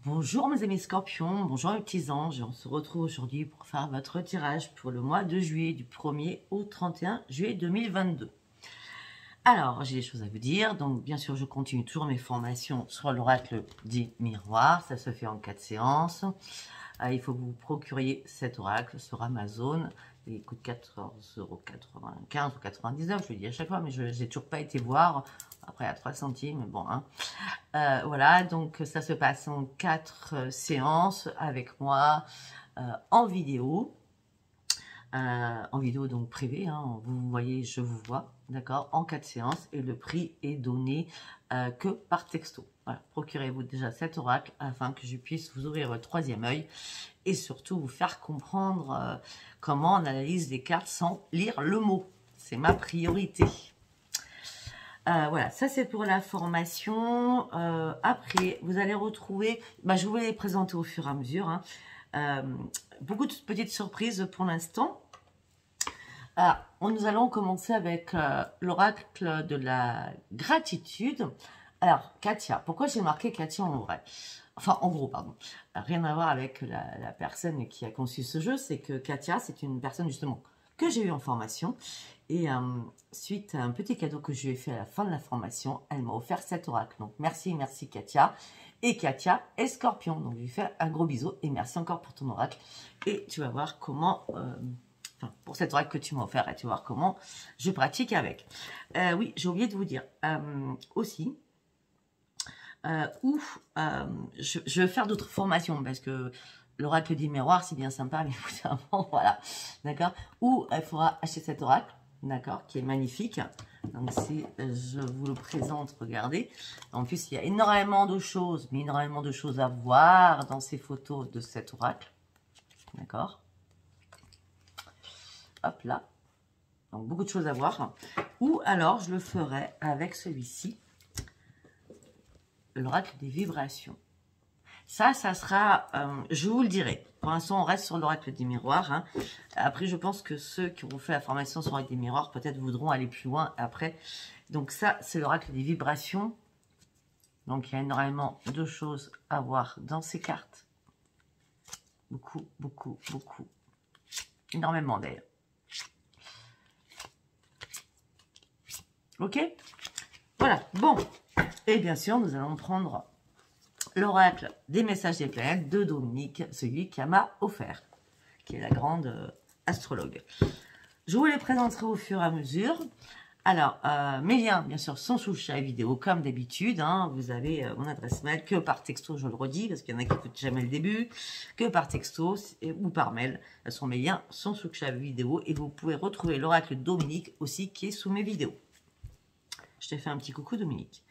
Bonjour mes amis scorpions, bonjour mes petits anges, on se retrouve aujourd'hui pour faire votre tirage pour le mois de juillet du 1er au 31 juillet 2022. Alors, j'ai des choses à vous dire, donc bien sûr je continue toujours mes formations sur l'oracle des miroirs, ça se fait en 4 séances. Il faut que vous procuriez cet oracle sur Amazon, il coûte 14,95 € ou 99 €, je le dis à chaque fois, mais je n'ai toujours pas été voir, après à 3 centimes, mais bon, hein. Voilà, donc ça se passe en 4 séances avec moi en vidéo. Donc privée, hein, vous voyez, je vous vois, d'accord, en 4 séances, et le prix est donné que par texto. Voilà, procurez-vous déjà cet oracle afin que je puisse vous ouvrir le troisième œil et surtout vous faire comprendre comment on analyse les cartes sans lire le mot. C'est ma priorité. Voilà, ça c'est pour la formation. Après, vous allez retrouver, je vais les présenter au fur et à mesure, hein. Beaucoup de petites surprises pour l'instant. Nous allons commencer avec l'oracle de la gratitude. Alors, Katia, pourquoi j'ai marqué Katia en vrai? Enfin, en gros, pardon. Rien à voir avec la personne qui a conçu ce jeu, c'est que Katia, c'est une personne justement que j'ai eu en formation. Et suite à un petit cadeau que je lui ai fait à la fin de la formation, elle m'a offert cet oracle. Donc, merci Katia. Et Katia est scorpion. Donc, je lui fais un gros bisou et merci encore pour ton oracle. Et tu vas voir comment... pour cet oracle que tu m'as offert, et tu vas voir comment je pratique avec. Oui, j'ai oublié de vous dire aussi je vais faire d'autres formations parce que l'oracle des miroirs, c'est bien sympa, mais voilà, d'accord. Où il faudra acheter cet oracle, d'accord, qui est magnifique. Donc, si je vous le présente, regardez. En plus, il y a énormément de choses, mais énormément de choses à voir dans ces photos de cet oracle, d'accord. Hop là, donc beaucoup de choses à voir. Ou alors je le ferai avec celui-ci, l'oracle des vibrations. Ça sera, je vous le dirai. Pour l'instant, on reste sur l'oracle des miroirs, hein. Après, je pense que ceux qui ont fait la formation sur l'oracle des miroirs, peut-être voudront aller plus loin après. Donc ça, c'est l'oracle des vibrations. Donc il y a énormément de choses à voir dans ces cartes. Beaucoup. Énormément d'ailleurs. Ok, voilà, bon. Et bien sûr, nous allons prendre l'oracle des messages des planètes de Dominique, celui qui m'a offert, qui est la grande astrologue. Je vous les présenterai au fur et à mesure. Alors, mes liens, bien sûr, sont sous chaque vidéo, comme d'habitude, hein. Vous avez mon adresse mail, que par texto, je le redis, parce qu'il y en a qui n'écoutent jamais le début, que par texto ou par mail. Mes liens sont sous chaque vidéo, et vous pouvez retrouver l'oracle Dominique aussi, qui est sous mes vidéos. Je t'ai fait un petit coucou, Dominique.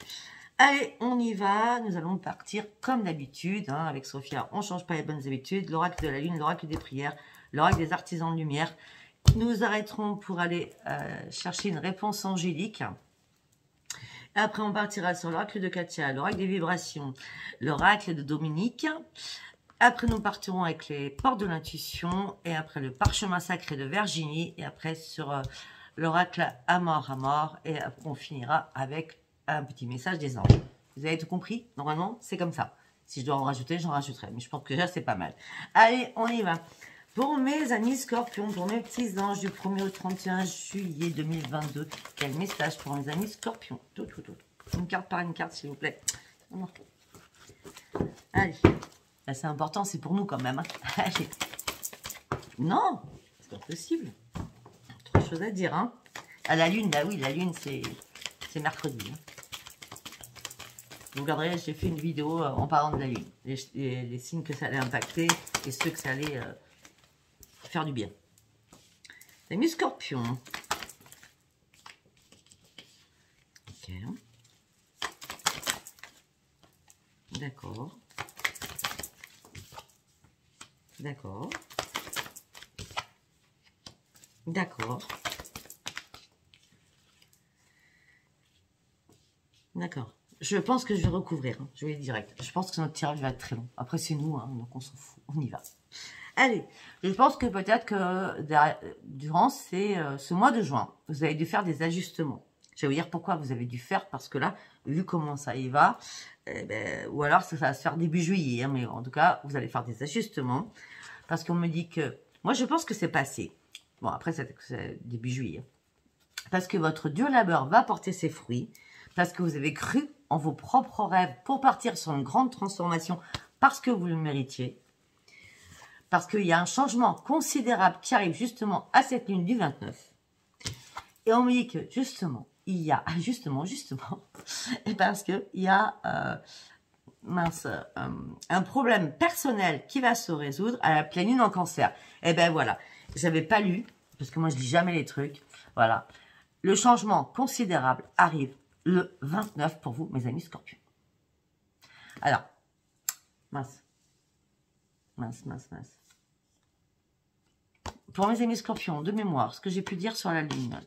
Allez, on y va. Nous allons partir comme d'habitude, hein, avec Sophia. On ne change pas les bonnes habitudes. L'oracle de la lune, l'oracle des prières, l'oracle des artisans de lumière. Nous arrêterons pour aller chercher une réponse angélique. Après, on partira sur l'oracle de Katia, l'oracle des vibrations, l'oracle de Dominique. Après, nous partirons avec les portes de l'intuition. Et après, le parchemin sacré de Virginie. Et après, sur... l'oracle Amor, et après on finira avec un petit message des anges. Vous avez tout compris? Normalement, c'est comme ça. Si je dois en rajouter, j'en rajouterai. Mais je pense que déjà, c'est pas mal. Allez, on y va. Pour mes amis scorpions, pour mes petits anges du 1er au 31 juillet 2022, quel message pour mes amis scorpions? Tout. Une carte par une carte, s'il vous plaît. Allez. Là, c'est important, c'est pour nous quand même, hein. Allez. Non, c'est pas possible. Chose à dire, hein. À la lune, bah oui, la lune c'est mercredi, hein. Vous regarderez, j'ai fait une vidéo en parlant de la lune, les signes que ça allait impacter et ceux que ça allait faire du bien. C'est mes scorpions. Ok. D'accord. Je pense que je vais recouvrir, hein. Je vais direct. Je pense que notre tirage va être très long. Après, c'est nous, hein, donc on s'en fout. On y va. Allez, je pense que peut-être que durant ce mois de juin, vous avez dû faire des ajustements. Je vais vous dire pourquoi vous avez dû faire, parce que là, vu comment ça y va, ou alors ça va se faire début juillet, hein, mais en tout cas, vous allez faire des ajustements, parce qu'on me dit que, moi je pense que c'est passé, bon après c'est début juillet, parce que votre dur labeur va porter ses fruits, parce que vous avez cru en vos propres rêves pour partir sur une grande transformation, parce que vous le méritiez, parce qu'il y a un changement considérable qui arrive justement à cette lune du 29, et on me dit que justement, il y a, justement, et parce qu'il y a un problème personnel qui va se résoudre à la pleine lune en cancer. Et ben voilà, j'avais pas lu, parce que moi je lis jamais les trucs, voilà. Le changement considérable arrive le 29 pour vous, mes amis scorpions. Alors, mince. Pour mes amis scorpions, de mémoire, ce que j'ai pu dire sur la lune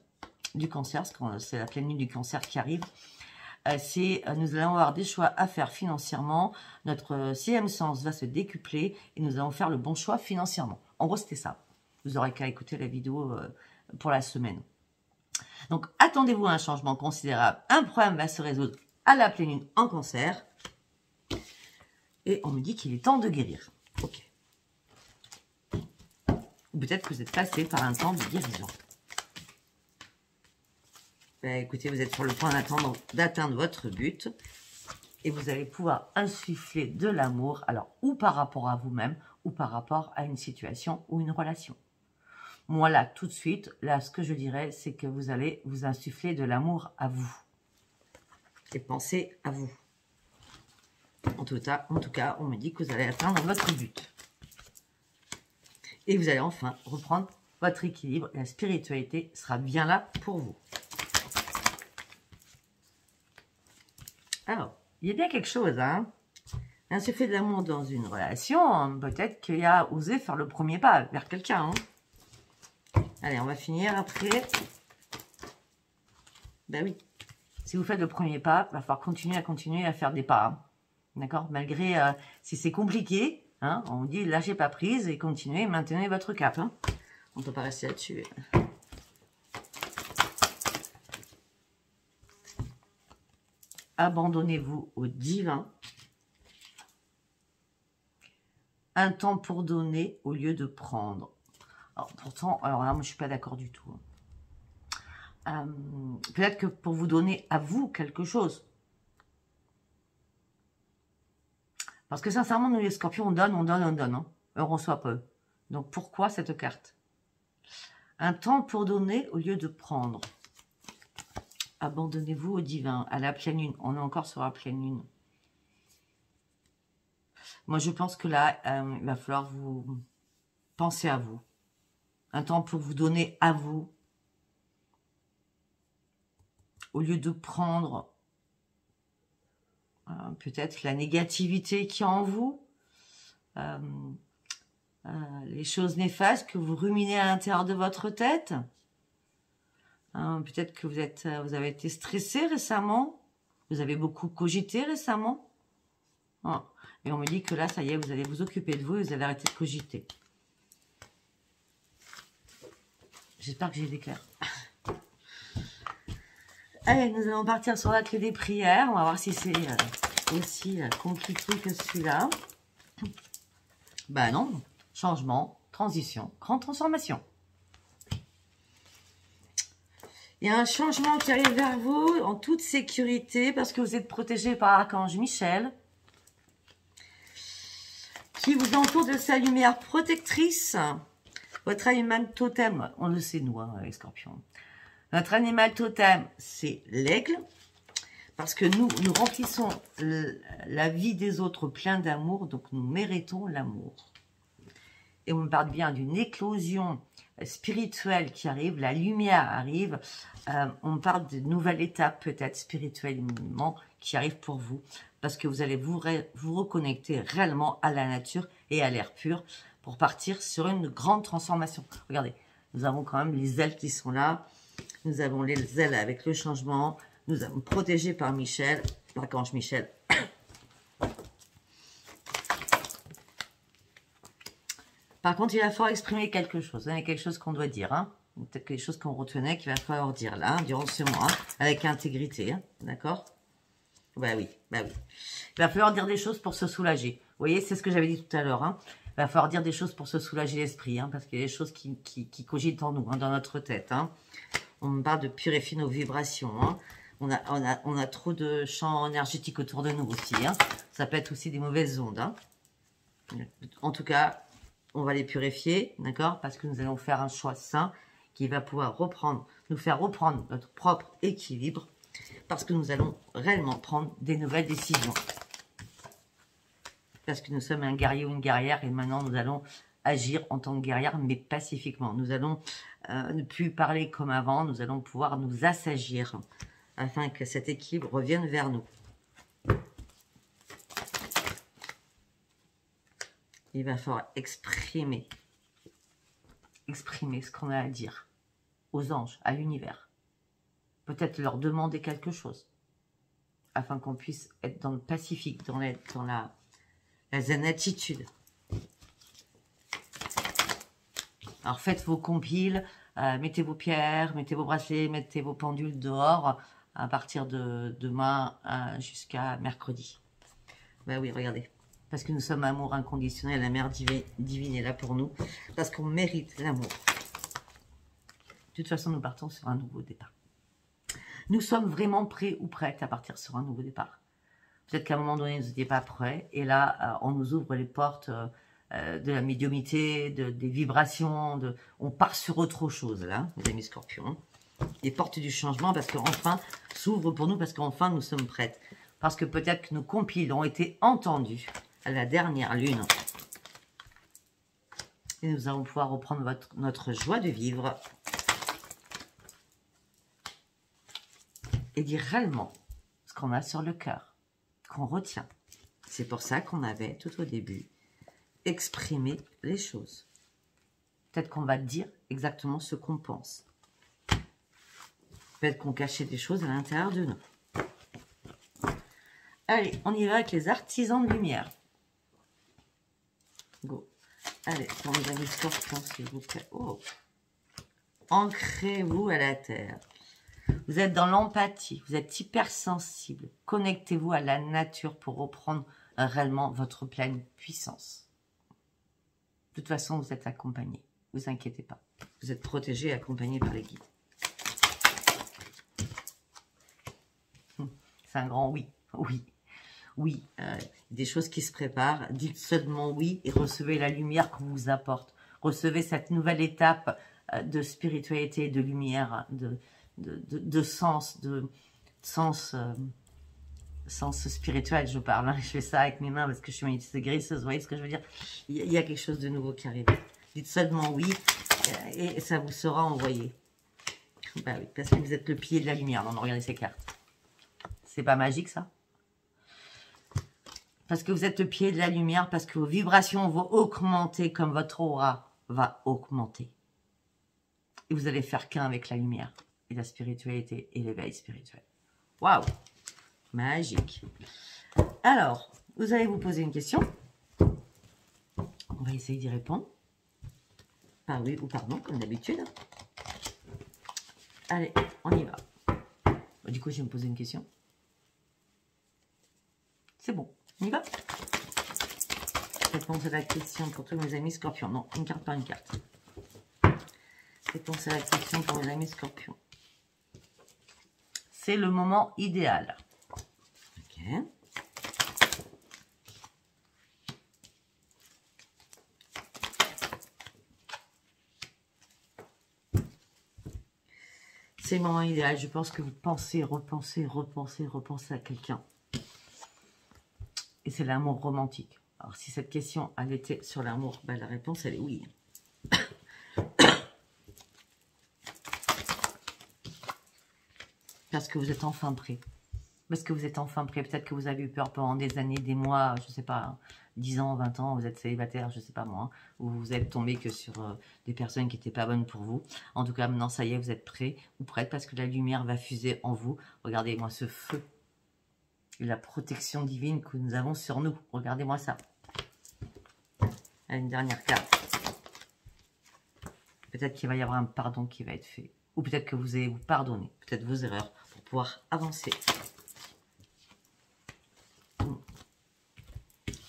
du cancer, parce que c'est la pleine lune du cancer qui arrive, c'est nous allons avoir des choix à faire financièrement, notre sixième sens va se décupler et nous allons faire le bon choix financièrement. En gros, c'était ça. Vous aurez qu'à écouter la vidéo pour la semaine. Donc, attendez-vous à un changement considérable. Un problème va se résoudre à la pleine lune en cancer. Et on me dit qu'il est temps de guérir. Ok. Ou peut-être que vous êtes passé par un temps de guérison. Ben, écoutez, vous êtes sur le point d'atteindre votre but. Et vous allez pouvoir insuffler de l'amour. Alors, ou par rapport à vous-même, ou par rapport à une situation ou une relation. Moi, là, tout de suite, là, ce que je dirais, c'est que vous allez vous insuffler de l'amour à vous. Et pensez à vous. En tout cas, on me dit que vous allez atteindre votre but. Et vous allez enfin reprendre votre équilibre. Et la spiritualité sera bien là pour vous. Alors, il y a bien quelque chose, hein. Insuffler de l'amour dans une relation, peut-être qu'il y a osé faire le premier pas vers quelqu'un, hein. Allez, on va finir après. Ben oui. Si vous faites le premier pas, il va falloir continuer à faire des pas. Hein. D'accord? Malgré, si c'est compliqué, hein, on dit lâchez pas prise et continuez, maintenez votre cap. Hein. On ne peut pas rester là-dessus. Abandonnez-vous au divin. Un temps pour donner au lieu de prendre. Alors, pourtant, alors là, moi, je suis pas d'accord du tout. Peut-être que pour vous donner à vous quelque chose. Parce que sincèrement, nous les scorpions, on donne. Hein, et on reçoit peu. Donc, pourquoi cette carte? Un temps pour donner au lieu de prendre. Abandonnez-vous au divin, à la pleine lune. On est encore sur la pleine lune. Moi, je pense que là, il va falloir vous penser à vous. Un temps pour vous donner à vous. Au lieu de prendre peut-être la négativité qui est en vous. Les choses néfastes que vous ruminez à l'intérieur de votre tête. Peut-être que vous avez été stressé récemment. Vous avez beaucoup cogité récemment. Et on me dit que là, ça y est, vous allez vous occuper de vous et vous allez arrêter de cogiter. J'espère que j'ai été claire. Allez, nous allons partir sur la clé des prières. On va voir si c'est aussi compliqué que celui-là. Ben non. Changement, transition, grande transformation. Il y a un changement qui arrive vers vous en toute sécurité parce que vous êtes protégé par l'archange Michel qui vous entoure de sa lumière protectrice. Votre animal totem, on le sait nous, hein, les scorpions. Notre animal totem, c'est l'aigle. Parce que nous remplissons la vie des autres plein d'amour, donc nous méritons l'amour. Et on me parle bien d'une éclosion spirituelle qui arrive, la lumière arrive. On me parle d'une nouvelle étape peut-être spirituellement qui arrive pour vous. Parce que vous allez vous reconnecter réellement à la nature et à l'air pur pour partir sur une grande transformation. Regardez, nous avons quand même les ailes qui sont là. Nous avons les ailes avec le changement. Nous avons protégé par Michel, l'archange Michel. Par contre, il va falloir exprimer quelque chose. Il y a quelque chose qu'on doit dire. Hein. Peut-être que les choses qu'on retenait qu'il va falloir dire là, durant ce mois, avec intégrité, hein, d'accord? Bah oui, bah oui. Il va falloir dire des choses pour se soulager. Vous voyez, c'est ce que j'avais dit tout à l'heure. Hein. Il va falloir dire des choses pour se soulager l'esprit, hein, parce qu'il y a des choses qui cogitent en nous, hein, dans notre tête. Hein. On me parle de purifier nos vibrations. Hein. On a trop de champs énergétiques autour de nous aussi. Hein. Ça peut être aussi des mauvaises ondes. Hein. En tout cas, on va les purifier, d'accord? Parce que nous allons faire un choix sain qui va pouvoir nous faire reprendre notre propre équilibre, parce que nous allons réellement prendre des nouvelles décisions. Parce que nous sommes un guerrier ou une guerrière, et maintenant nous allons agir en tant que guerrière, mais pacifiquement. Nous allons ne plus parler comme avant, nous allons pouvoir nous assagir, afin que cet équilibre revienne vers nous. Il va falloir exprimer ce qu'on a à dire aux anges, à l'univers. Peut-être leur demander quelque chose, afin qu'on puisse être dans le pacifique, dans la zen attitude. Alors faites vos compiles, mettez vos pierres, mettez vos bracelets, mettez vos pendules dehors, à partir de demain jusqu'à mercredi. Ben oui, regardez. Parce que nous sommes amour inconditionnel, la mère divine est là pour nous, parce qu'on mérite l'amour. De toute façon, nous partons sur un nouveau départ. Nous sommes vraiment prêts ou prêtes à partir sur un nouveau départ. Peut-être qu'à un moment donné, vous n'étiez pas prêts, et là, on nous ouvre les portes de la médiumnité, des vibrations, on part sur autre chose, là, mes amis scorpions. Les portes du changement, parce qu'enfin, s'ouvrent pour nous, parce qu'enfin, nous sommes prêtes. Parce que peut-être que nos compiles ont été entendus à la dernière lune. Et nous allons pouvoir reprendre notre joie de vivre. Et dire réellement ce qu'on a sur le cœur, qu'on retient. C'est pour ça qu'on avait, tout au début, exprimé les choses. Peut-être qu'on va dire exactement ce qu'on pense. Peut-être qu'on cachait des choses à l'intérieur de nous. Allez, on y va avec les artisans de lumière. Go. Allez, pour mes amis scorpions, s'il vous plaît. Oh. Ancrez-vous à la terre. Vous êtes dans l'empathie, vous êtes hypersensible. Connectez-vous à la nature pour reprendre réellement votre pleine puissance. De toute façon, vous êtes accompagné. Ne vous inquiétez pas. Vous êtes protégé et accompagné par les guides. C'est un grand oui. Oui. Oui. Des choses qui se préparent. Dites seulement oui et recevez la lumière qu'on vous apporte. Recevez cette nouvelle étape de spiritualité, de lumière, de sens, sens spirituel, je parle. Hein. Je fais ça avec mes mains parce que je suis magnétiste guérisseuse. Vous voyez ce que je veux dire? Il y a quelque chose de nouveau qui arrive. Dites seulement oui et ça vous sera envoyé. Bah oui, parce que vous êtes le pied de la lumière. Non, regardez ces cartes. C'est pas magique, ça? Parce que vous êtes le pied de la lumière, parce que vos vibrations vont augmenter comme votre aura va augmenter. Et vous allez faire qu'un avec la lumière et la spiritualité et l'éveil spirituel. Waouh! Magique. Alors, vous allez vous poser une question. On va essayer d'y répondre. Par oui ou par non, comme d'habitude. Allez, on y va. Du coup, je vais me poser une question. C'est bon, on y va. Réponse à la question pour tous mes amis scorpions. Non, une carte par une carte. Réponse à la question pour mes amis scorpions. C'est le moment idéal. Ok. C'est le moment idéal. Je pense que vous pensez, repensez à quelqu'un. Et c'est l'amour romantique. Alors, si cette question, elle était sur l'amour, ben, la réponse, elle est oui. Parce que vous êtes enfin prêt. Parce que vous êtes enfin prêt. Peut-être que vous avez eu peur pendant des années, des mois, je ne sais pas, 10 ans, 20 ans, vous êtes célibataire, je ne sais pas moi, ou vous êtes tombé que sur des personnes qui n'étaient pas bonnes pour vous. En tout cas, maintenant, ça y est, vous êtes prêt ou prête parce que la lumière va fuser en vous. Regardez-moi ce feu. Et la protection divine que nous avons sur nous. Regardez-moi ça. Une dernière carte. Peut-être qu'il va y avoir un pardon qui va être fait. Ou peut-être que vous allez vous pardonner. Peut-être vos erreurs pour pouvoir avancer.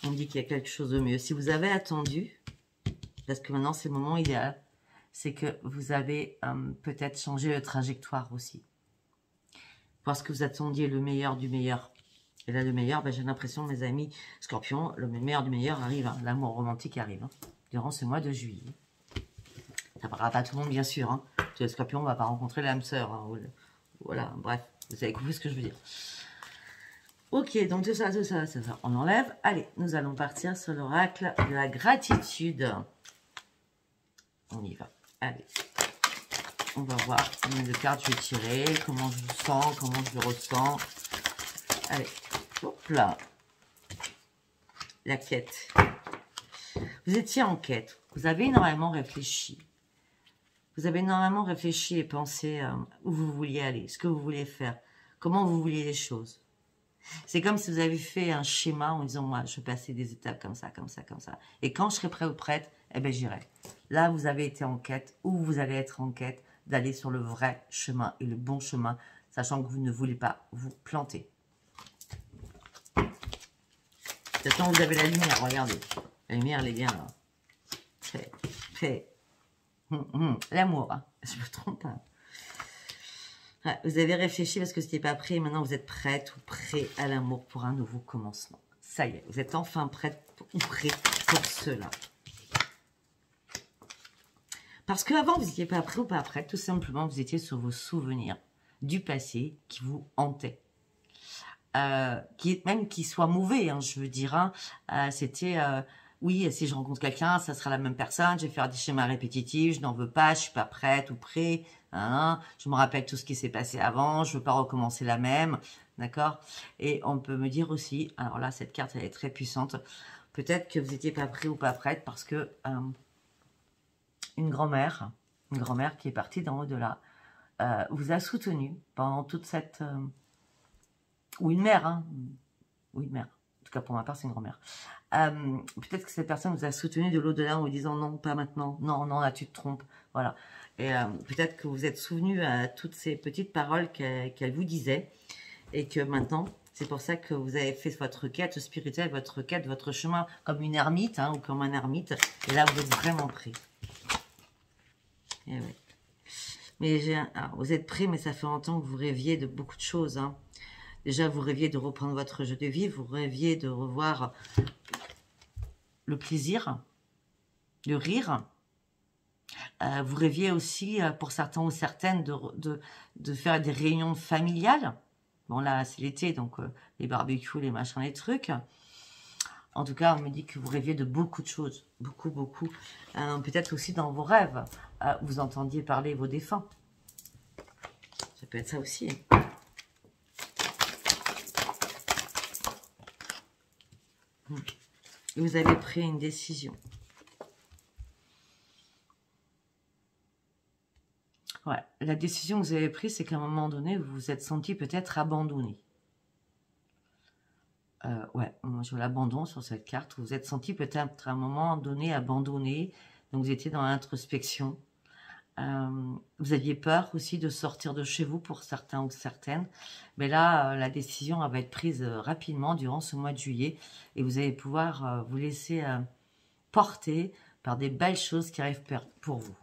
On dit qu'il y a quelque chose de mieux. Si vous avez attendu, parce que maintenant c'est le moment idéal, c'est que vous avez peut-être changé de trajectoire aussi. Parce que vous attendiez le meilleur du meilleur. Et là, le meilleur, ben, j'ai l'impression, mes amis Scorpions, le meilleur du meilleur arrive. Hein. L'amour romantique arrive hein, durant ce mois de juillet. Ça ne parlera pas à tout le monde, bien sûr. Hein. Les Scorpions, on ne va pas rencontrer l'âme sœur. Hein. Voilà, bref, vous avez compris ce que je veux dire. Ok, donc tout ça, on enlève. Allez, nous allons partir sur l'oracle de la gratitude. On y va. Allez. On va voir combien de cartes je vais tirer, comment je le sens, comment je le ressens. Allez, hop là. La quête. Vous étiez en quête. Vous avez énormément réfléchi. Vous avez énormément réfléchi et pensé où vous vouliez aller, ce que vous vouliez faire, comment vous vouliez les choses. C'est comme si vous avez fait un schéma en disant, moi, je vais passer des étapes comme ça, comme ça, comme ça. Et quand je serai prêt ou prête, eh bien, j'irai. Là, vous avez été en quête, ou vous allez être en quête d'aller sur le vrai chemin et le bon chemin, sachant que vous ne voulez pas vous planter. Maintenant, vous avez la lumière, regardez. La lumière, elle est bien là. L'amour, hein. Je me trompe pas. Ouais, vous avez réfléchi parce que c'était pas prêt et maintenant vous êtes prête ou prêt à l'amour pour un nouveau commencement. Ça y est, vous êtes enfin prête ou prêt pour cela. Parce qu'avant, vous n'étiez pas prêt ou pas prête, tout simplement, vous étiez sur vos souvenirs du passé qui vous hantaient. Même qui soient mauvais, hein, je veux dire. Hein, c'était, oui, si je rencontre quelqu'un, ça sera la même personne, je vais faire des schémas répétitifs, je n'en veux pas, je suis pas prête ou prêt. Hein, je me rappelle tout ce qui s'est passé avant, je veux pas recommencer la même, d'accord? Et on peut me dire aussi, alors là, cette carte, elle est très puissante, peut-être que vous n'étiez pas prêt ou pas prête parce que une grand-mère qui est partie dans l'au-delà, vous a soutenu pendant toute cette... ou une mère, hein, ou une mère. En tout cas, pour ma part, c'est une grand-mère. Peut-être que cette personne vous a soutenu de l'au-delà en vous disant non, pas maintenant, non, non, là, tu te trompes. Voilà. Et peut-être que vous êtes souvenu à toutes ces petites paroles qu'elle vous disait et que maintenant, c'est pour ça que vous avez fait votre quête spirituelle, votre quête, votre chemin comme une ermite hein, ou comme un ermite. Et là, vous êtes vraiment prêt. Et ouais. Mais alors, vous êtes prêt, mais ça fait longtemps que vous rêviez de beaucoup de choses. Hein. Déjà, vous rêviez de reprendre votre jeu de vie, vous rêviez de revoir le plaisir, le rire. Vous rêviez aussi, pour certains ou certaines, de faire des réunions familiales. Bon, là, c'est l'été, donc les barbecues, les machins, les trucs. En tout cas, on me dit que vous rêviez de beaucoup de choses. Beaucoup, beaucoup. Peut-être aussi dans vos rêves, vous entendiez parler vos défunts. Ça peut être ça aussi. Et vous avez pris une décision. Ouais, la décision que vous avez prise, c'est qu'à un moment donné, vous vous êtes senti peut-être abandonné. Ouais, moi je l'abandon sur cette carte. Vous vous êtes senti peut-être à un moment donné abandonné. Donc vous étiez dans l'introspection. Vous aviez peur aussi de sortir de chez vous pour certains ou certaines. Mais là, la décision va être prise rapidement durant ce mois de juillet. Et vous allez pouvoir vous laisser porter par des belles choses qui arrivent pour vous.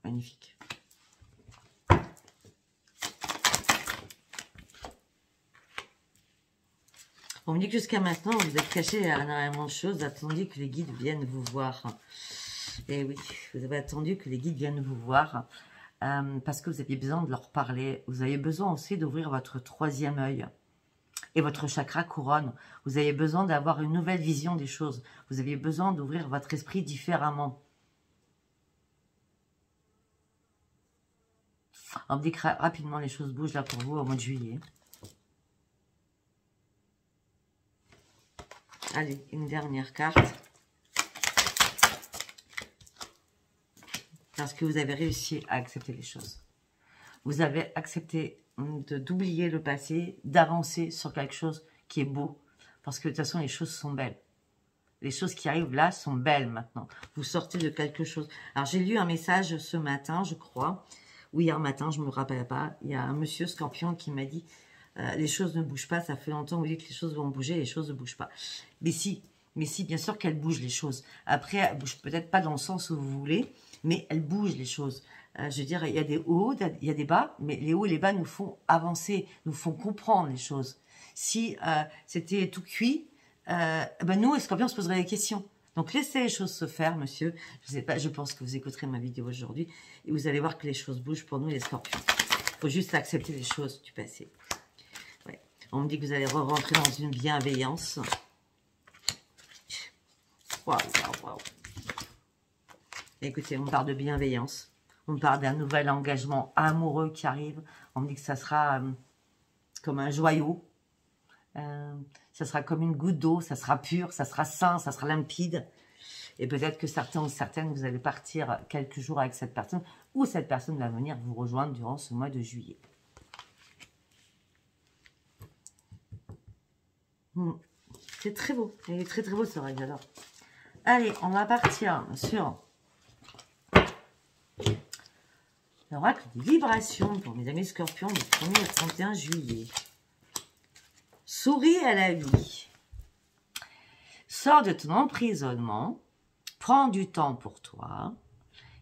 Magnifique. On me dit que jusqu'à maintenant, vous êtes caché à énormément de choses, attendu que les guides viennent vous voir. Et oui, vous avez attendu que les guides viennent vous voir parce que vous aviez besoin de leur parler. Vous avez besoin aussi d'ouvrir votre troisième œil et votre chakra couronne. Vous avez besoin d'avoir une nouvelle vision des choses. Vous aviez besoin d'ouvrir votre esprit différemment. On me dit que rapidement les choses bougent là pour vous au mois de juillet. Allez, une dernière carte. Parce que vous avez réussi à accepter les choses. Vous avez accepté d'oublier le passé, d'avancer sur quelque chose qui est beau. Parce que de toute façon, les choses sont belles. Les choses qui arrivent là sont belles maintenant. Vous sortez de quelque chose. Alors, j'ai lu un message ce matin, je crois, ou hier matin, je ne me rappelle pas. Il y a un monsieur Scorpion qui m'a dit les choses ne bougent pas, ça fait longtemps que vous dites que les choses vont bouger, les choses ne bougent pas. Mais si, bien sûr qu'elles bougent les choses. Après, elles ne bougent peut-être pas dans le sens où vous voulez, mais elles bougent les choses. Je veux dire, il y a des hauts, il y a des bas, mais les hauts et les bas nous font avancer, nous font comprendre les choses. Si c'était tout cuit, ben nous, les Scorpions, on se poserait des questions. Donc, laissez les choses se faire, monsieur. Je sais pas, je pense que vous écouterez ma vidéo aujourd'hui et vous allez voir que les choses bougent pour nous, les Scorpions. Il faut juste accepter les choses du passé. Ouais. On me dit que vous allez rentrer dans une bienveillance. Waouh, waouh, waouh. Écoutez, on parle de bienveillance. On parle d'un nouvel engagement amoureux qui arrive. On me dit que ça sera comme un joyau. Ça sera comme une goutte d'eau. Ça sera pur, ça sera sain, ça sera limpide. Et peut-être que certains ou certaines, vous allez partir quelques jours avec cette personne. Ou cette personne va venir vous rejoindre durant ce mois de juillet. C'est très beau. Il est très très beau ce règle, j'adore. Allez, on va partir sur l'oracle des vibrations pour mes amis Scorpions du 1er au 31 juillet. Souris à la vie. Sors de ton emprisonnement. Prends du temps pour toi.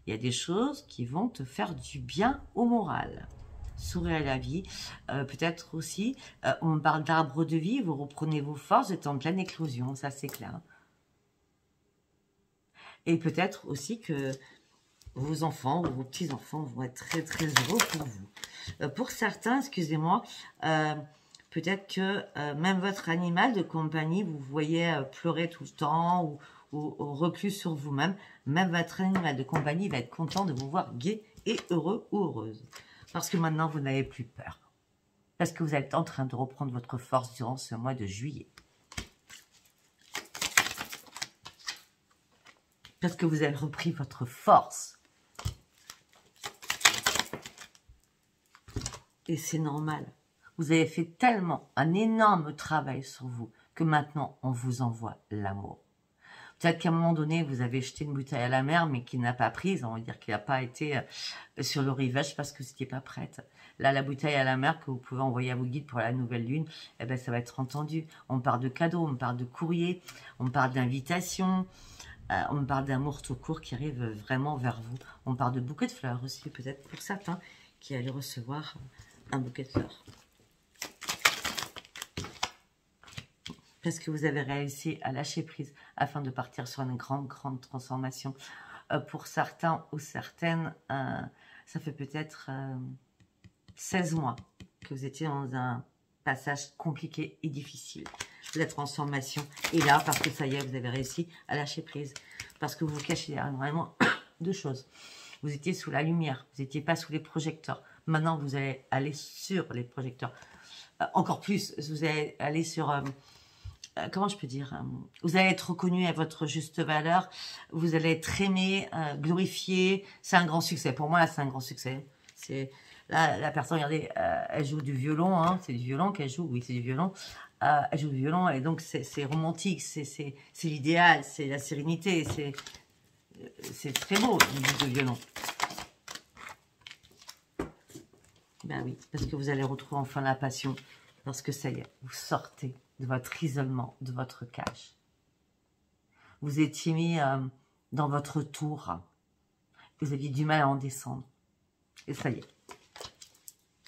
Il y a des choses qui vont te faire du bien au moral. Souris à la vie. Peut-être aussi, on parle d'arbre de vie. Vous reprenez vos forces, vous êtes en pleine éclosion. Ça, c'est clair. Et peut-être aussi que vos enfants ou vos petits-enfants vont être très, très heureux pour vous. Pour certains, excusez-moi, peut-être que même votre animal de compagnie, vous voyez pleurer tout le temps ou reclus sur vous-même. Même votre animal de compagnie va être content de vous voir gai et heureux ou heureuse. Parce que maintenant, vous n'avez plus peur. Parce que vous êtes en train de reprendre votre force durant ce mois de juillet. Parce que vous avez repris votre force. Et c'est normal. Vous avez fait tellement un énorme travail sur vous que maintenant, on vous envoie l'amour. Peut-être qu'à un moment donné, vous avez jeté une bouteille à la mer, mais qui n'a pas prise. On va dire qu'il n'a pas été sur le rivage parce que vous n'étiez pas prête. Là, la bouteille à la mer que vous pouvez envoyer à vos guides pour la nouvelle lune, eh ben, ça va être entendu. On parle de cadeaux, on parle de courrier, on parle d'invitation, on parle d'amour tout court qui arrive vraiment vers vous. On parle de bouquets de fleurs aussi, peut-être pour certains qui allaient recevoir un bouquet de fleurs. Parce que vous avez réussi à lâcher prise afin de partir sur une grande, grande transformation. Pour certains ou certaines, ça fait peut-être 16 mois que vous étiez dans un passage compliqué et difficile. La transformation est là parce que ça y est, vous avez réussi à lâcher prise. Parce que vous vous cachez derrière vraiment deux choses. Vous étiez sous la lumière, vous n'étiez pas sous les projecteurs. Maintenant, vous allez aller sur les projecteurs. Encore plus, vous allez aller sur... comment je peux dire, vous allez être reconnu à votre juste valeur, vous allez être aimé, glorifié, c'est un grand succès. Pour moi, là, c'est un grand succès. C'est là, la personne, regardez, elle joue du violon, hein, c'est du violon qu'elle joue, oui, c'est du violon. Elle joue du violon et donc c'est romantique, c'est l'idéal, c'est la sérénité, c'est très beau, le violon. Ben oui, parce que vous allez retrouver enfin la passion, parce que ça y est, vous sortez de votre isolement, de votre cage. Vous étiez mis dans votre tour. Vous aviez du mal à en descendre. Et ça y est.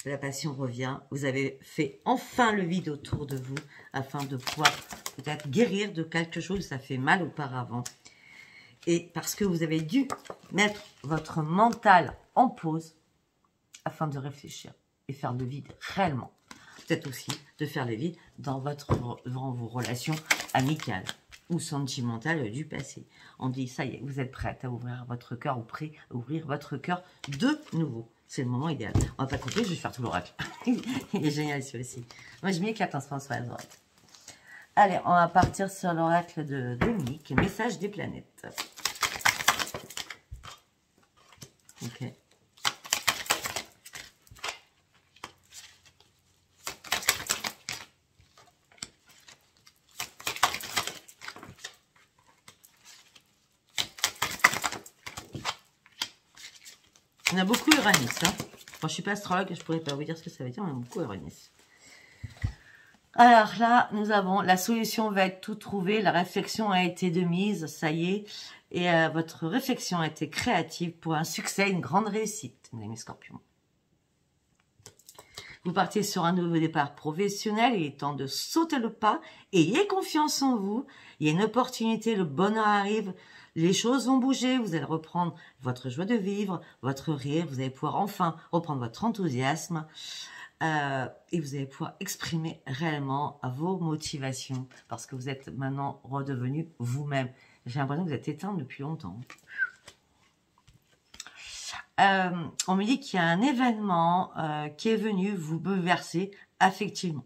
La passion revient. Vous avez fait enfin le vide autour de vous afin de pouvoir peut-être guérir de quelque chose. Ça fait mal auparavant. Et parce que vous avez dû mettre votre mental en pause afin de réfléchir et faire le vide réellement. Peut-être aussi de faire le vide dans vos relations amicales ou sentimentales du passé. On dit, ça y est, vous êtes prête à ouvrir votre cœur ou prêt à ouvrir votre cœur de nouveau. C'est le moment idéal. On va pas compter, je vais faire tout l'oracle. Il est génial celui-ci. Moi, je m'éclate en ce moment sur les oracles. Allez, on va partir sur l'oracle de Dominique, message des planètes. Ok. On a beaucoup Uranus. Hein. Bon, je suis pas astrologue, je pourrais pas vous dire ce que ça veut dire, mais on a beaucoup Uranus. Alors là, nous avons la solution va être tout trouvée, la réflexion a été de mise, ça y est, et votre réflexion a été créative pour un succès, une grande réussite, mes amis Scorpions. Vous partez sur un nouveau départ professionnel, il est temps de sauter le pas, ayez confiance en vous, il y a une opportunité, le bonheur arrive, les choses vont bouger, vous allez reprendre votre joie de vivre, votre rire, vous allez pouvoir enfin reprendre votre enthousiasme. Et vous allez pouvoir exprimer réellement vos motivations parce que vous êtes maintenant redevenu vous-même. J'ai l'impression que vous êtes éteint depuis longtemps. On me dit qu'il y a un événement qui est venu vous bouleverser affectivement.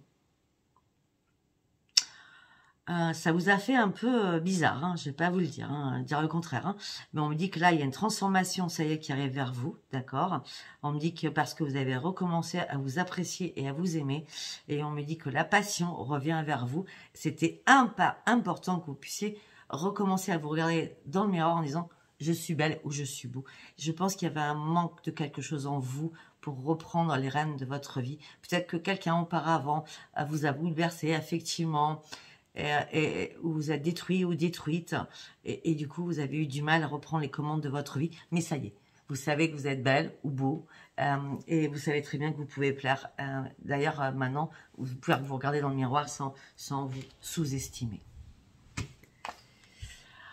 Ça vous a fait un peu bizarre, hein, je vais pas vous le dire, hein, dire le contraire. Hein, mais on me dit que là, il y a une transformation, ça y est, qui arrive vers vous, d'accord. On me dit que parce que vous avez recommencé à vous apprécier et à vous aimer, et on me dit que la passion revient vers vous. C'était un pas important que vous puissiez recommencer à vous regarder dans le miroir en disant « je suis belle » ou « je suis beau ». Je pense qu'il y avait un manque de quelque chose en vous pour reprendre les rênes de votre vie. Peut-être que quelqu'un auparavant vous a bouleversé affectivement, et vous êtes détruit ou détruite, et du coup, vous avez eu du mal à reprendre les commandes de votre vie. Mais ça y est, vous savez que vous êtes belle ou beau, et vous savez très bien que vous pouvez plaire. D'ailleurs, maintenant, vous pouvez vous regarder dans le miroir sans vous sous-estimer.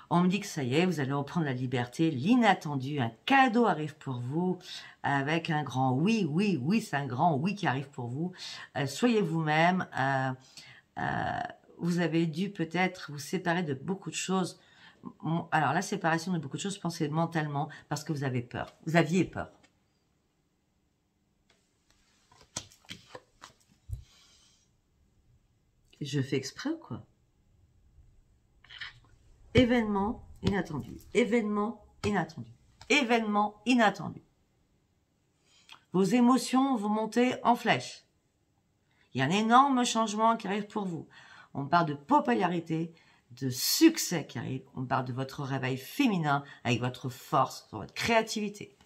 On me dit que ça y est, vous allez reprendre la liberté, l'inattendu, un cadeau arrive pour vous, avec un grand oui, oui, oui, c'est un grand oui qui arrive pour vous. Soyez vous-même, vous avez dû peut-être vous séparer de beaucoup de choses. Alors, la séparation de beaucoup de choses, je pense, c'est mentalement, parce que vous avez peur. Vous aviez peur. Je fais exprès ou quoi? Événement inattendu. Événement inattendu. Événement inattendu. Vos émotions vont monter en flèche. Il y a un énorme changement qui arrive pour vous. On parle de popularité, de succès qui arrive. On parle de votre réveil féminin avec votre force, votre créativité.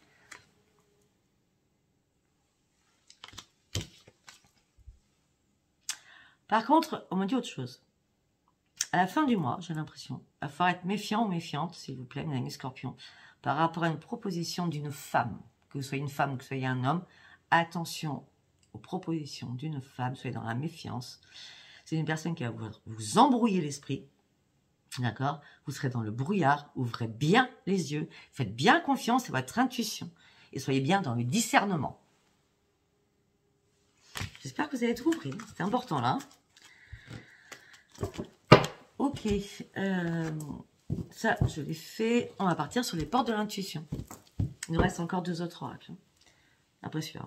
Par contre, on me dit autre chose. À la fin du mois, j'ai l'impression, il va falloir être méfiant ou méfiante, s'il vous plaît, mes amis Scorpions, par rapport à une proposition d'une femme, que vous soyez une femme ou que vous soyez un homme. Attention aux propositions d'une femme, soyez dans la méfiance. C'est une personne qui va vous embrouiller l'esprit, d'accord? Vous serez dans le brouillard, ouvrez bien les yeux, faites bien confiance à votre intuition et soyez bien dans le discernement. J'espère que vous avez tout compris, c'était important là. Ok, ça je l'ai fait. On va partir sur les portes de l'intuition. Il nous reste encore 2 autres oracles. Après celui-là.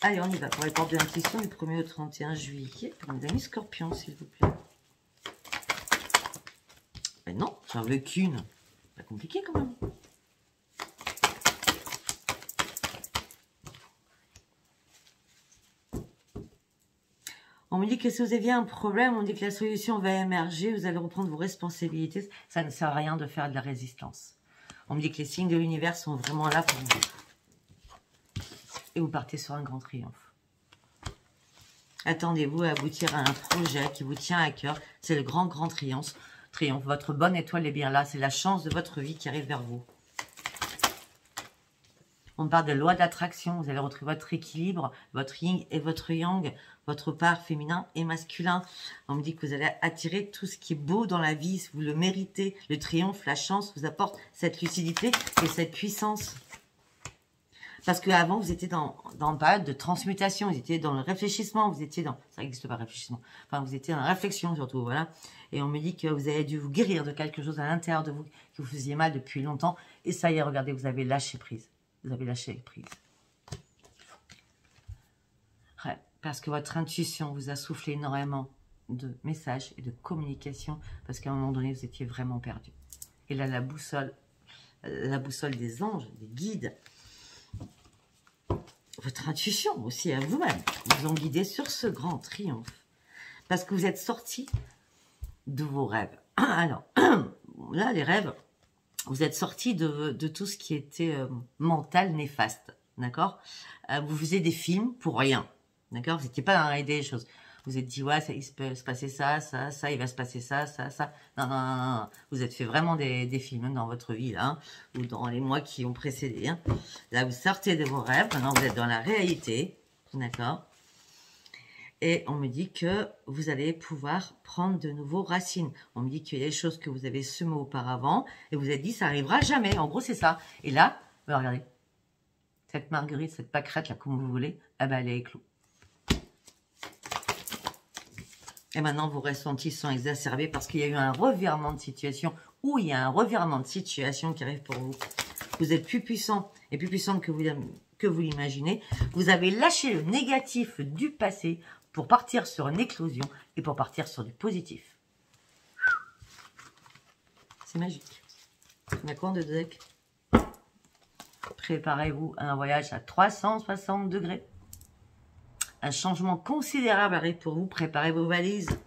Allez, on y va pour les portes de l'intuition du 1er au 31 juillet. Pour mes amis Scorpions, s'il vous plaît. Ben non, j'en veux qu'une. C'est pas compliqué quand même. On me dit que si vous aviez un problème, on dit que la solution va émerger, vous allez reprendre vos responsabilités. Ça ne sert à rien de faire de la résistance. On me dit que les signes de l'univers sont vraiment là pour vous. Et vous partez sur un grand triomphe. Attendez-vous à aboutir à un projet qui vous tient à cœur. C'est le grand triomphe. Votre bonne étoile est bien là. C'est la chance de votre vie qui arrive vers vous. On parle de loi d'attraction. Vous allez retrouver votre équilibre, votre yin et votre yang, votre part féminin et masculin. On me dit que vous allez attirer tout ce qui est beau dans la vie. Si vous le méritez, le triomphe, la chance vous apporte cette lucidité et cette puissance. Parce qu'avant, vous étiez dans une période de transmutation, vous étiez dans le réfléchissement, vous étiez dans... Ça n'existe pas, réfléchissement. Enfin, vous étiez dans la réflexion surtout, voilà. Et on me dit que vous avez dû vous guérir de quelque chose à l'intérieur de vous, qui vous faisiez mal depuis longtemps. Et ça y est, regardez, vous avez lâché prise. Vous avez lâché prise. Ouais, parce que votre intuition vous a soufflé énormément de messages et de communication, parce qu'à un moment donné, vous étiez vraiment perdu. Et là, la boussole des anges, des guides, votre intuition aussi à vous-même, vous ont guidé sur ce grand triomphe. Parce que vous êtes sorti de vos rêves. Alors, là, les rêves, vous êtes sorti de tout ce qui était mental néfaste. d'accord? Vous faisiez des films pour rien, d'accord? Vous n'étiez pas dans la réalité des choses. Vous êtes dit, ouais, ça, il peut se passer ça, ça, ça, il va se passer ça, ça, ça. Non, non, non, non. Vous êtes fait vraiment des films dans votre vie, là, hein, ou dans les mois qui ont précédé. Hein. Là, vous sortez de vos rêves, maintenant vous êtes dans la réalité, d'accord? Et on me dit que vous allez pouvoir prendre de nouveaux racines. On me dit qu'il y a des choses que vous avez semées auparavant, et vous avez dit, ça arrivera jamais. En gros, c'est ça. Et là, regardez, cette marguerite, cette pâquerette, là, comme vous voulez, ah ben, elle est éclose. Et maintenant, vos ressentis sont exacerbés parce qu'il y a eu un revirement de situation ou il y a un revirement de situation qui arrive pour vous. Vous êtes plus puissant et plus puissante que vous l'imaginez. Vous avez lâché le négatif du passé pour partir sur une éclosion et pour partir sur du positif. C'est magique. D'accord, de deck. Préparez-vous à un voyage à 360 degrés. Un changement considérable arrive pour vous. Préparez vos valises.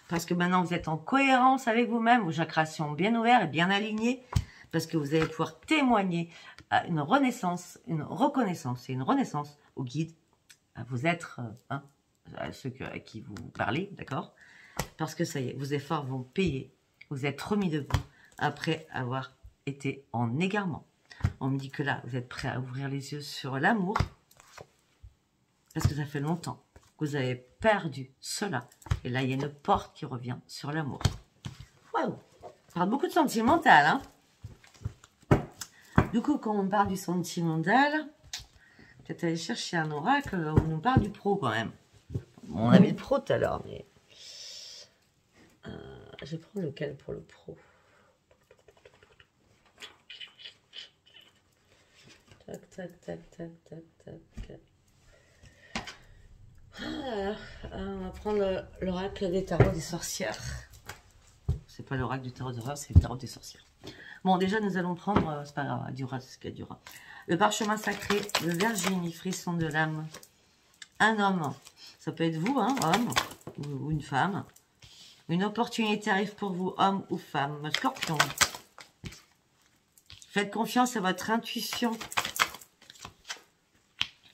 Parce que maintenant, vous êtes en cohérence avec vous-même. Vos chakras sont bien ouverts et bien alignés. Parce que vous allez pouvoir témoigner à une renaissance, une reconnaissance et une renaissance aux guides, à vos êtres, hein, à ceux à qui vous parlez, d'accord? Parce que ça y est, vos efforts vont payer. Vous êtes remis debout après avoir été en égarement. On me dit que là, vous êtes prêt à ouvrir les yeux sur l'amour. Parce que ça fait longtemps que vous avez perdu cela. Et là, il y a une porte qui revient sur l'amour. Waouh! On parle beaucoup de sentimental, hein? Du coup, quand on parle du sentimental, peut-être aller chercher un oracle où on nous parle du pro quand même. Bon, on avait le pro tout à l'heure, mais... je vais prendre lequel pour le pro? Tac, tac, tac, tac, tac, tac. On va prendre l'oracle des tarots des sorcières. C'est pas l'oracle du tarot des horreurs, c'est le tarot des sorcières. Bon, déjà, nous allons prendre, c'est pas grave, durera ce qu'il durera. Le parchemin sacré, le Virginie, frisson de l'âme. Un homme, ça peut être vous, hein, homme, ou une femme. Une opportunité arrive pour vous, homme ou femme. Scorpion. Faites confiance à votre intuition.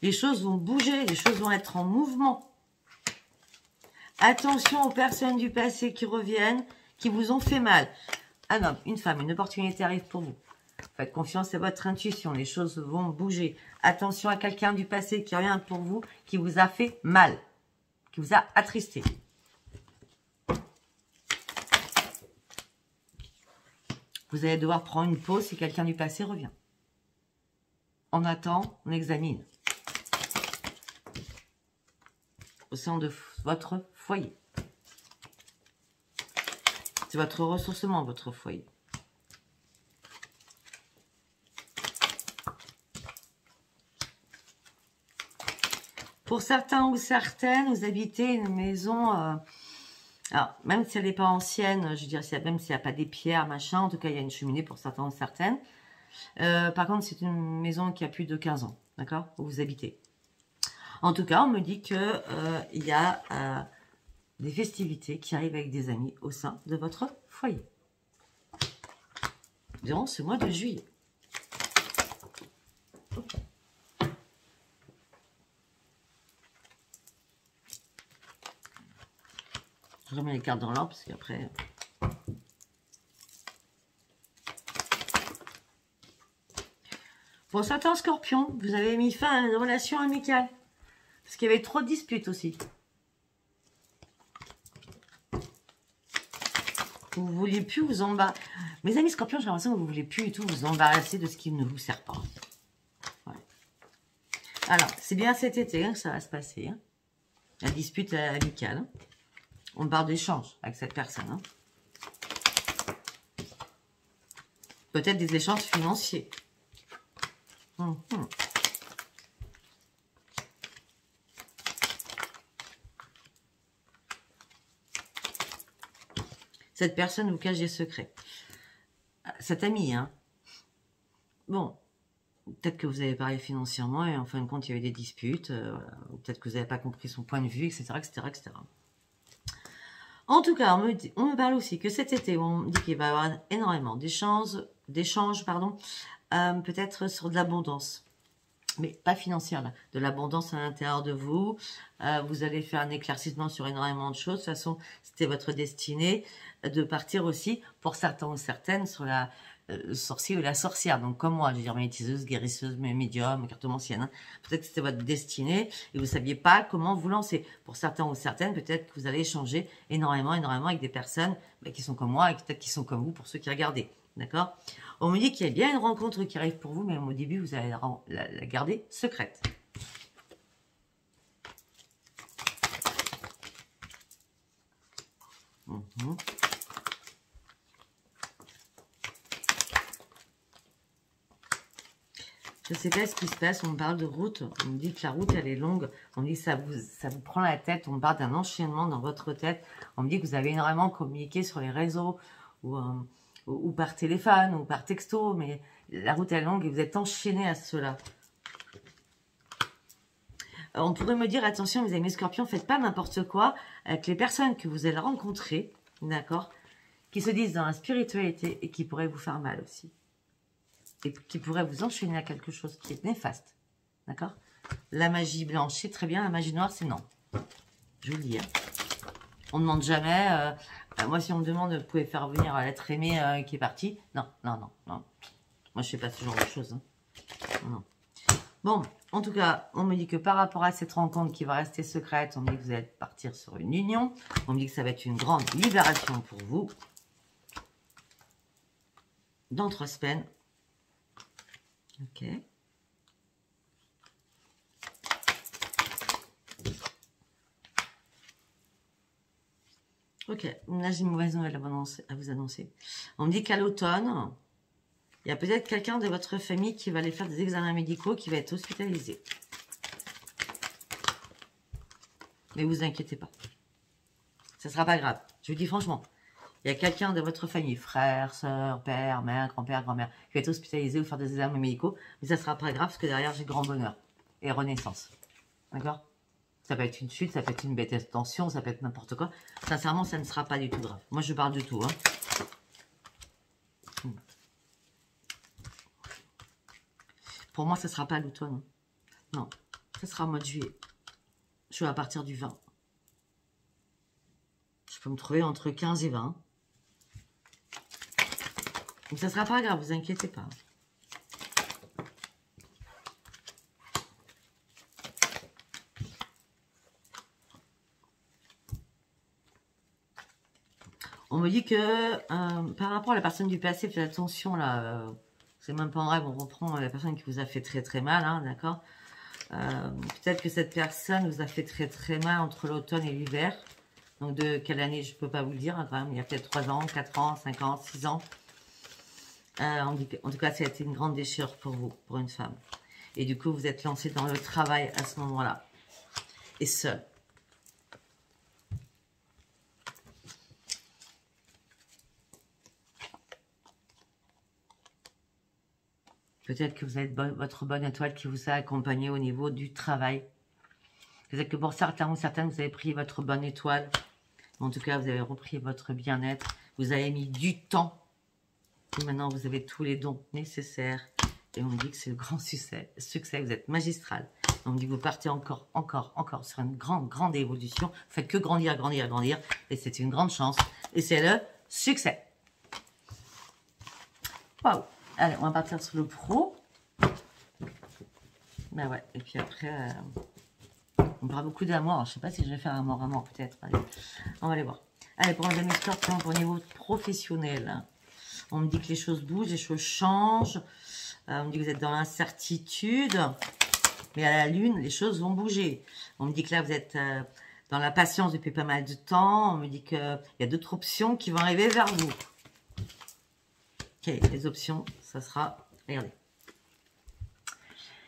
Les choses vont bouger, les choses vont être en mouvement. Attention aux personnes du passé qui reviennent, qui vous ont fait mal. Un homme, une femme, une opportunité arrive pour vous. Faites confiance à votre intuition, les choses vont bouger. Attention à quelqu'un du passé qui revient pour vous, qui vous a fait mal, qui vous a attristé. Vous allez devoir prendre une pause si quelqu'un du passé revient. On attend, on examine. Au sein de votre foyer. C'est votre ressourcement, votre foyer. Pour certains ou certaines, vous habitez une maison... alors, même si elle n'est pas ancienne, je veux dire, même s'il n'y a pas des pierres, machin, en tout cas, il y a une cheminée pour certains ou certaines. Par contre, c'est une maison qui a plus de 15 ans, d'accord, où vous habitez. En tout cas, on me dit que il y a des festivités qui arrivent avec des amis au sein de votre foyer. Durant ce mois de juillet. Je remets les cartes dans l'ordre parce qu'après... Pour certains scorpions, vous avez mis fin à une relation amicale. Parce qu'il y avait trop de disputes aussi. Vous ne vouliez plus vous embarrasser. Mes amis scorpions, j'ai l'impression que vous ne voulez plus du tout vous embarrasser de ce qui ne vous sert pas. Ouais. Alors, c'est bien cet été hein, que ça va se passer. Hein. La dispute amicale. Hein. On parle d'échanges avec cette personne. Hein. Peut-être des échanges financiers. Cette personne vous cache des secrets. Cet ami, hein. Bon, peut-être que vous avez parlé financièrement et en fin de compte, il y avait des disputes. Peut-être que vous n'avez pas compris son point de vue, etc., etc., etc. En tout cas, on me parle aussi que cet été, on dit qu'il va y avoir énormément d'échanges, peut-être sur de l'abondance. mais pas financière, là, de l'abondance à l'intérieur de vous. Vous allez faire un éclaircissement sur énormément de choses. De toute façon, c'était votre destinée de partir aussi, pour certains ou certaines, sur la sorcier ou la sorcière. Donc, comme moi, je veux dire, magnétiseuse, guérisseuse, médium, cartomancienne. Hein. Peut-être que c'était votre destinée et vous ne saviez pas comment vous lancer. Pour certains ou certaines, peut-être que vous allez échanger énormément avec des personnes qui sont comme moi et peut-être qui sont comme vous pour ceux qui regardez. D'accord? On me dit qu'il y a bien une rencontre qui arrive pour vous, mais au début, vous allez la garder secrète. Je ne sais pas ce qui se passe, on me parle de route, on me dit que la route elle est longue, on me dit que ça vous prend la tête, on me parle d'un enchaînement dans votre tête, on me dit que vous avez énormément communiqué sur les réseaux ou par téléphone ou par texto, mais la route est longue et vous êtes enchaîné à cela. On pourrait me dire, attention mes amis scorpions, faites pas n'importe quoi avec les personnes que vous allez rencontrer, d'accord, qui se disent dans la spiritualité et qui pourraient vous faire mal aussi. Et qui pourrait vous enchaîner à quelque chose qui est néfaste. D'accord? La magie blanche, c'est très bien. La magie noire, c'est non. Je vous le dis. Hein. On ne demande jamais. Moi, si on me demande, vous pouvez faire venir l'être aimé qui est parti. Non, non, non, non. Moi, je ne fais pas ce genre de choses. Hein. Non. Bon, en tout cas, on me dit que par rapport à cette rencontre qui va rester secrète, on me dit que vous allez partir sur une union. On me dit que ça va être une grande libération pour vous. Dans 3 semaines. Ok. Ok, là j'ai une mauvaise nouvelle à vous annoncer. On me dit qu'à l'automne, il y a peut-être quelqu'un de votre famille qui va aller faire des examens médicaux, qui va être hospitalisé. Mais vous inquiétez pas. Ça ne sera pas grave. Je vous dis franchement. Il y a quelqu'un de votre famille, frère, soeur, père, mère, grand-père, grand-mère, qui va être hospitalisé ou faire des examens médicaux. Mais ça ne sera pas grave parce que derrière, j'ai grand bonheur et renaissance. D'accord? Ça peut être une chute, ça peut être une bête tension, ça peut être n'importe quoi. Sincèrement, ça ne sera pas du tout grave. Moi, je parle de tout. Hein. Pour moi, ça ne sera pas l'automne. Non, ça sera au mois de juillet. Je suis à partir du 20. Je peux me trouver entre 15 et 20. Donc ça ne sera pas grave, vous inquiétez pas. On me dit que par rapport à la personne du passé, faites attention là. C'est même pas en rêve, on reprend la personne qui vous a fait très très mal, hein, d'accord. Peut-être que cette personne vous a fait très très mal entre l'automne et l'hiver. Donc de quelle année, je ne peux pas vous le dire, hein, quand même. Il y a peut-être 3 ans, 4 ans, 5 ans, 6 ans. En tout cas, ça a été une grande déchirure pour vous, pour une femme. Et du coup, vous êtes lancé dans le travail à ce moment-là. Et seul. Peut-être que vous avez votre bonne étoile qui vous a accompagné au niveau du travail. Peut-être que pour certains ou certaines, vous avez pris votre bonne étoile. En tout cas, vous avez repris votre bien-être. Vous avez mis du temps. Et maintenant, vous avez tous les dons nécessaires. Et on me dit que c'est le grand succès. Vous êtes magistral. On me dit que vous partez encore sur une grande évolution. Vous faites que grandir. Et c'est une grande chance. Et c'est le succès. Waouh! Allez, on va partir sur le pro. Ben ouais, et puis après, on parle beaucoup d'amour. Je ne sais pas si je vais faire un mort peut-être. Allez, on va aller voir. Allez, pour un demi-scorpion, pour le niveau professionnel. On me dit que les choses bougent, les choses changent. On me dit que vous êtes dans l'incertitude. Mais à la lune, les choses vont bouger. On me dit que là, vous êtes dans la patience depuis pas mal de temps. On me dit qu'il y a d'autres options qui vont arriver vers vous. Ok, les options, ça sera... Regardez.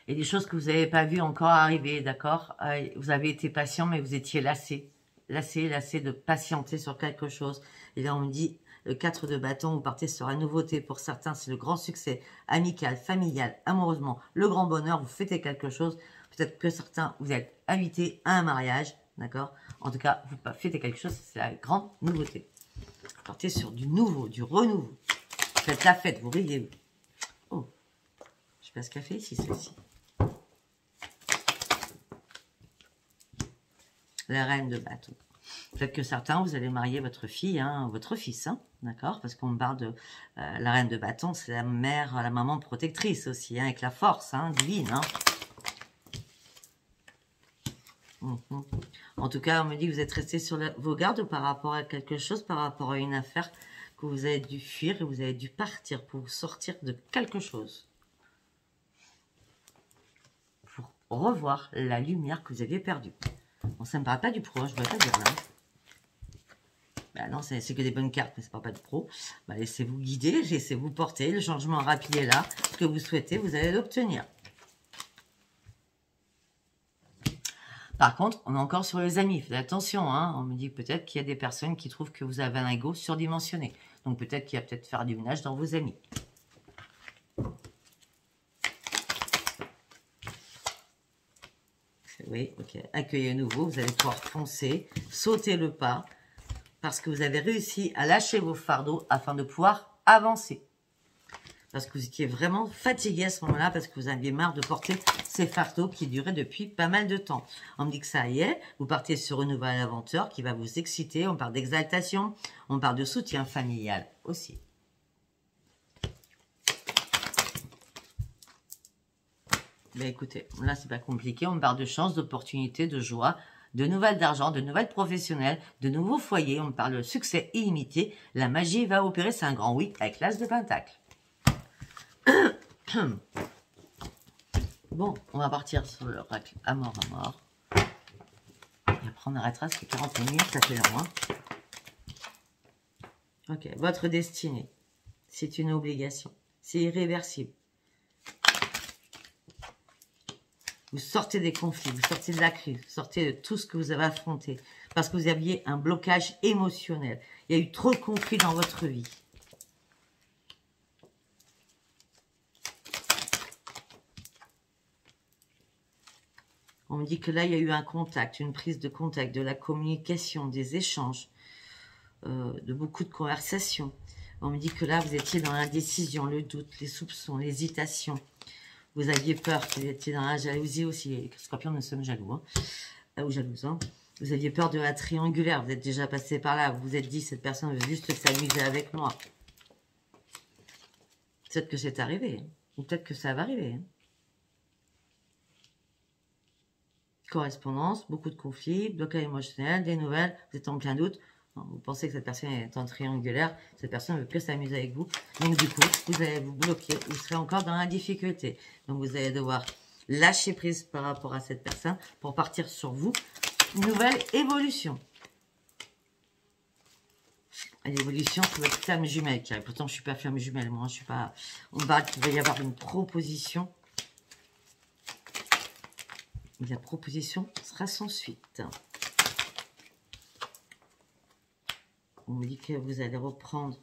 Et des choses que vous n'avez pas vues encore arriver, d'accord? Vous avez été patient, mais vous étiez lassé. Lassé de patienter sur quelque chose. Et là, on me dit, le 4 de bâton, vous partez sur la nouveauté. Pour certains, c'est le grand succès amical, familial, amoureusement. Le grand bonheur, vous fêtez quelque chose. Peut-être que certains, vous êtes invités à un mariage, d'accord? En tout cas, vous fêtez quelque chose, c'est la grande nouveauté. Vous partez sur du nouveau, du renouveau. Faites la fête, vous riez. Oh, je sais pas ce qu'elle fait ici, celle-ci. la reine de bâton. Peut-être que certains, vous allez marier votre fille, hein, votre fils, hein, d'accord? Parce qu'on parle de la reine de bâton, c'est la mère, la maman protectrice aussi, hein, avec la force hein, divine. Hein. En tout cas, on me dit que vous êtes resté sur vos gardes par rapport à quelque chose, par rapport à une affaire que vous avez dû fuir et vous avez dû partir pour sortir de quelque chose. Pour revoir la lumière que vous aviez perdue. Bon, ça ne me parle pas du pro, je ne dois pas dire là. Ben non, c'est que des bonnes cartes, mais ça ne parle pas du pro. Ben, laissez-vous guider, laissez-vous porter. Le changement rapide est là. Ce que vous souhaitez, vous allez l'obtenir. Par contre, on est encore sur les amis. Faites attention, hein. On me dit peut-être qu'il y a des personnes qui trouvent que vous avez un ego surdimensionné. Donc peut-être qu'il y a peut-être faire du ménage dans vos amis. Oui, ok. Accueillez à nouveau, vous allez pouvoir foncer, sauter le pas, parce que vous avez réussi à lâcher vos fardeaux afin de pouvoir avancer. Parce que vous étiez vraiment fatigué à ce moment-là, parce que vous aviez marre de porter ces fardeaux qui duraient depuis pas mal de temps. On me dit que ça y est, vous partez sur une nouvelle aventure qui va vous exciter, on parle d'exaltation, on parle de soutien familial aussi. Ben écoutez, là c'est pas compliqué, on parle de chance, d'opportunités, de joie, de nouvelles d'argent, de nouvelles professionnelles, de nouveaux foyers, on parle de succès illimité, la magie va opérer, c'est un grand oui avec l'as de pentacle. Bon, on va partir sur l'oracle à mort. Et après on arrêtera, parce que 40 minutes, ça fait long. Hein. Ok, votre destinée, c'est une obligation, c'est irréversible. Vous sortez des conflits, vous sortez de la crise, vous sortez de tout ce que vous avez affronté. Parce que vous aviez un blocage émotionnel. Il y a eu trop de conflits dans votre vie. On me dit que là, il y a eu un contact, une prise de contact, de la communication, des échanges, de beaucoup de conversations. On me dit que là, vous étiez dans l'indécision, le doute, les soupçons, l'hésitation. Vous aviez peur, vous étiez dans la jalousie aussi. Les scorpions, nous sommes jaloux, hein, ou jalouses. Hein. Vous aviez peur de la triangulaire, vous êtes déjà passé par là. Vous vous êtes dit, cette personne veut juste s'amuser avec moi. Peut-être que c'est arrivé, hein, ou peut-être que ça va arriver. Hein. Correspondance, beaucoup de conflits, blocage émotionnel, des nouvelles, vous êtes en plein doute. Vous pensez que cette personne est en triangulaire, cette personne ne veut plus s'amuser avec vous. Donc du coup, vous allez vous bloquer, vous serez encore dans la difficulté. Donc vous allez devoir lâcher prise par rapport à cette personne pour partir sur vous. Une nouvelle évolution. L'évolution, c'est votre flamme jumelle. Pourtant, je ne suis pas flamme jumelle, moi. Je suis pas. On parle qu'il va y avoir une proposition. Et la proposition sera sans suite. On me dit que vous allez reprendre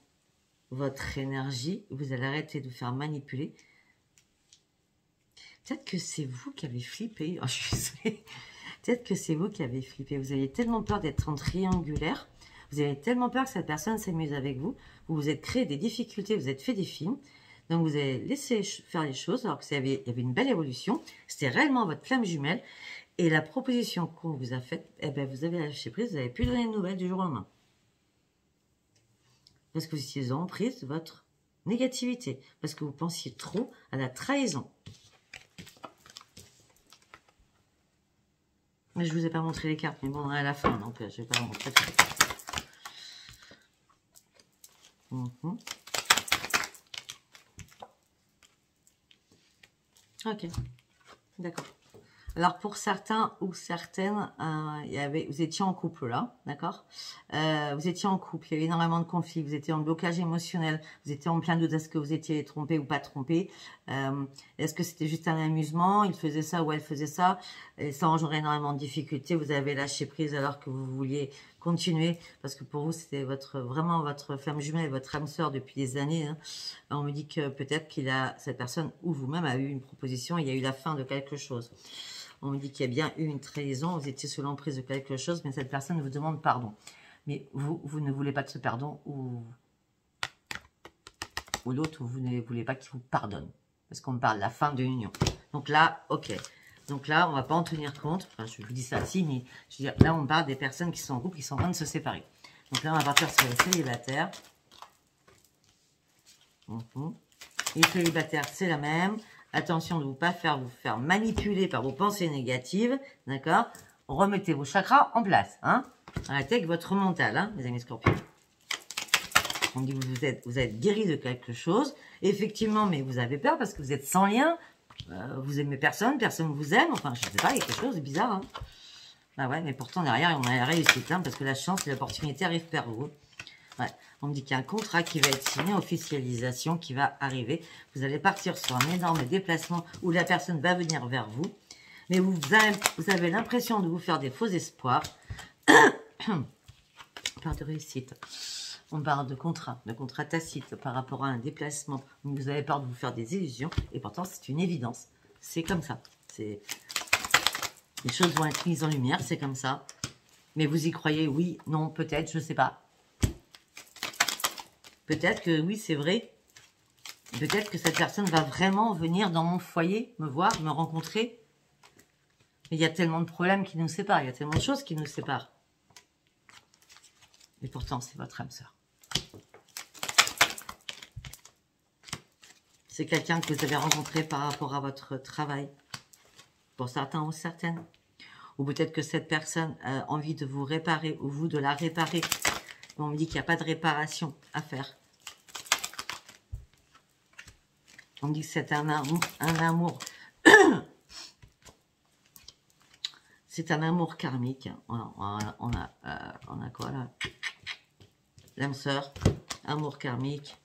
votre énergie. Vous allez arrêter de vous faire manipuler. Peut-être que c'est vous qui avez flippé. Oh, je suis désolée. Peut-être que c'est vous qui avez flippé. Vous avez tellement peur d'être en triangulaire. Vous avez tellement peur que cette personne s'amuse avec vous. Vous vous êtes créé des difficultés. Vous êtes fait des films. Donc, vous avez laissé faire les choses alors qu'il y avait une belle évolution. C'était réellement votre flamme jumelle. Et la proposition qu'on vous a faite, eh ben, vous avez lâché prise. Vous n'avez plus donné de nouvelles du jour au lendemain. Parce que vous étiez en prise de votre négativité. Parce que vous pensiez trop à la trahison. Mais je ne vous ai pas montré les cartes. Mais bon, on est à la fin. Donc, je ne vais pas vous montrer tout. Ok. D'accord. Alors, pour certains ou certaines, vous étiez en couple là, d'accord, vous étiez en couple, il y avait énormément de conflits, vous étiez en blocage émotionnel, vous étiez en plein doute, est-ce que vous étiez trompé ou pas trompé, est-ce que c'était juste un amusement, il faisait ça ou elle faisait ça, et ça engendrait énormément de difficultés, vous avez lâché prise alors que vous vouliez continuer, parce que pour vous, c'était vraiment votre flamme jumelle, votre âme sœur depuis des années. Hein. On me dit que peut-être cette personne ou vous-même a eu une proposition, il y a eu la fin de quelque chose. On me dit qu'il y a bien eu une trahison, vous étiez sous l'emprise de quelque chose, mais cette personne vous demande pardon. Mais vous ne voulez pas de ce pardon, ou l'autre, vous ne voulez pas qu'il vous pardonne. Parce qu'on me parle de la fin de l'union. Donc là, ok, Donc là, on va pas en tenir compte. Enfin, je vous dis ça si, mais je veux dire, là, on parle des personnes qui sont en couple, qui sont en train de se séparer. Donc là, on va partir sur les célibataires. Les célibataires, c'est la même. Attention de ne pas vous faire manipuler par vos pensées négatives. D'accord? Remettez vos chakras en place. Hein? Arrêtez avec votre mental, hein, mes amis scorpions. On dit que vous êtes guéri de quelque chose. Effectivement, mais vous avez peur parce que vous êtes sans lien. Vous aimez personne, personne vous aime. Enfin, je sais pas, il y a quelque chose de bizarre. Hein. Ah ouais, mais pourtant, derrière, on a la réussite. Hein, parce que la chance et l'opportunité arrivent vers vous. Ouais. On me dit qu'il y a un contrat qui va être signé, officialisation qui va arriver. Vous allez partir sur un énorme déplacement où la personne va venir vers vous. Mais vous avez l'impression de vous faire des faux espoirs. On parle de réussite. On parle de contrat tacite par rapport à un déplacement. Vous avez peur de vous faire des illusions. Et pourtant, c'est une évidence. C'est comme ça. Les choses vont être mises en lumière, c'est comme ça. Mais vous y croyez, oui, non, peut-être, je ne sais pas. Peut-être que oui, c'est vrai. Peut-être que cette personne va vraiment venir dans mon foyer, me voir, me rencontrer. Mais il y a tellement de problèmes qui nous séparent. Il y a tellement de choses qui nous séparent. Et pourtant, c'est votre âme sœur. C'est quelqu'un que vous avez rencontré par rapport à votre travail. Pour certains ou certaines. Ou peut-être que cette personne a envie de vous réparer ou vous de la réparer. On me dit qu'il n'y a pas de réparation à faire. On me dit que c'est un amour. C'est un amour karmique. On a quoi là? L'âme sœur, amour karmique.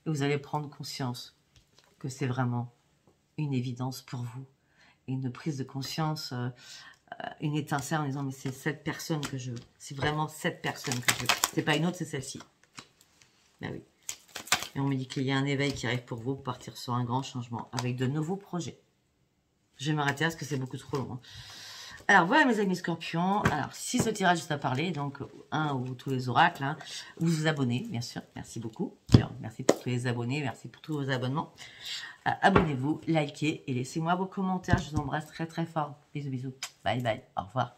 Et vous allez prendre conscience que c'est vraiment une évidence pour vous. Une prise de conscience, une étincelle en disant mais c'est cette personne que je veux. C'est vraiment cette personne que je veux. C'est pas une autre, c'est celle-ci. Ben oui. Et on me dit qu'il y a un éveil qui arrive pour vous pour partir sur un grand changement avec de nouveaux projets. Je vais m'arrêter parce que c'est beaucoup trop long. Hein. Alors voilà mes amis scorpions. Alors si ce tirage est à parler, donc un ou tous les oracles, hein, vous vous abonnez bien sûr. Merci beaucoup. Alors, merci pour tous les abonnés, merci pour tous vos abonnements. Abonnez-vous, likez et laissez-moi vos commentaires. Je vous embrasse très très fort. Bisous bisous. Bye bye. Au revoir.